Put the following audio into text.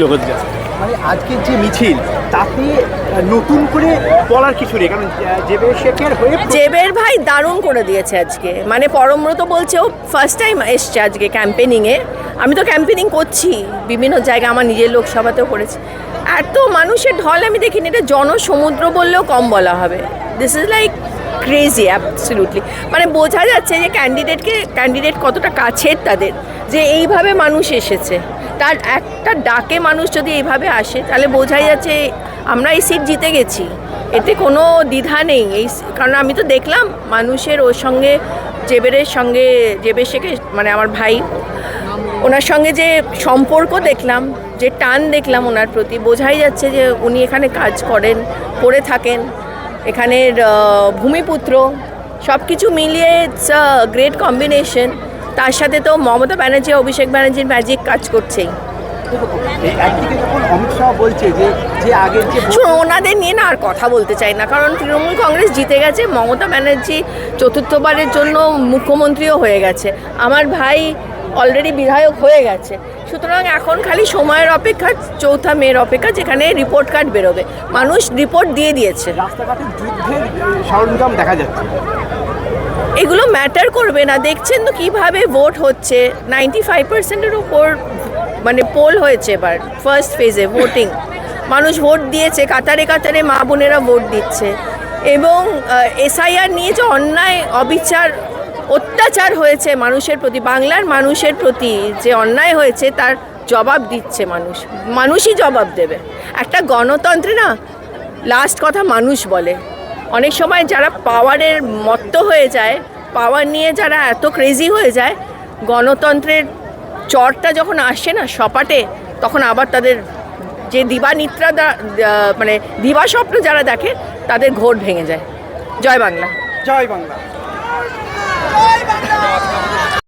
মানে আজকের যে মিছিল তাতে নতুন করে বলার কিছু নেই, কারণ জেবের শেখের হয়ে জেবের ভাই দারুণ করে দিয়েছে আজকে। মানে পরমব্রত বলছে ও ফার্স্ট টাইম এসছে আজকে ক্যাম্পেনিংয়ে। আমি তো ক্যাম্পেনিং করছি বিভিন্ন জায়গায়, আমার নিজের লোকসভাতেও করেছি। এত মানুষের ঢল আমি দেখিনি, এটা জনসমুদ্র বললেও কম বলা হবে। This is like crazy absolutely. মানে বোঝা যাচ্ছে যে ক্যান্ডিডেট কতটা কাছের তাদের, যে এইভাবে মানুষ এসেছে। তার একটা ডাকে মানুষ যদি এইভাবে আসে তাহলে বোঝাই যাচ্ছে আমরা এই সিট জিতে গেছি, এতে কোনো দ্বিধা নেই। কারণ আমি তো দেখলাম মানুষের ওর সঙ্গে জেবের শেখে, মানে আমার ভাই, ওনার সঙ্গে যে সম্পর্ক দেখলাম, যে টান দেখলাম ওনার প্রতি, বোঝাই যাচ্ছে যে উনি এখানে কাজ করে থাকেন, এখানের ভূমিপুত্র। সব কিছু মিলিয়ে ইটস আ গ্রেট কম্বিনেশন। তার সাথে তো মমতা ব্যানার্জি, অভিষেক ব্যানার্জির ম্যাজিক কাজ করছেই। একদিকে যখন অমিত শাহ বলছে যে আগের যে ওনাদের নিয়ে না আর কথা বলতে চাই না, কারণ তৃণমূল কংগ্রেস জিতে গেছে, মমতা ব্যানার্জি চতুর্থবারের জন্য মুখ্যমন্ত্রীও হয়ে গেছে, আমার ভাই অলরেডি বিধায়ক হয়ে গেছে। সুতরাং এখন খালি সময়ের অপেক্ষা, চৌঠা মেয়ের অপেক্ষা, যেখানে রিপোর্ট কার্ড বেরোবে। মানুষ রিপোর্ট দিয়ে দিয়েছে। রাস্তাঘাটে যুদ্ধের সরঞ্জাম দেখা যাচ্ছে, এগুলো ম্যাটার করবে না। দেখছেন তো কীভাবে ভোট হচ্ছে, 95%-এর উপর মানে পোল হয়েছে এবার ফার্স্ট ফেজে ভোটিং। মানুষ ভোট দিয়েছে, কাতারে কাতারে মা বোনেরা ভোট দিচ্ছে। এবং এসআইআর নিয়ে যে অন্যায়, অবিচার, অত্যাচার হয়েছে মানুষের প্রতি, বাংলার মানুষের প্রতি যে অন্যায় হয়েছে, তার জবাব দিচ্ছে মানুষই জবাব দেবে। একটা গণতন্ত্রে না লাস্ট কথা মানুষ বলে। অনেক সময় যারা পাওয়ারের মত্ত হয়ে যায়, পাওয়ার নিয়ে যারা এত ক্রেজি হয়ে যায়, গণতন্ত্রের চরটা যখন আসে না সপাটে, তখন আবার তাদের যে দিবানিদ্রা মানে দিবাস্বপ্ন যারা দেখে, তাদের ঘোর ভেঙে যায়। জয় বাংলা। জয় বাংলা।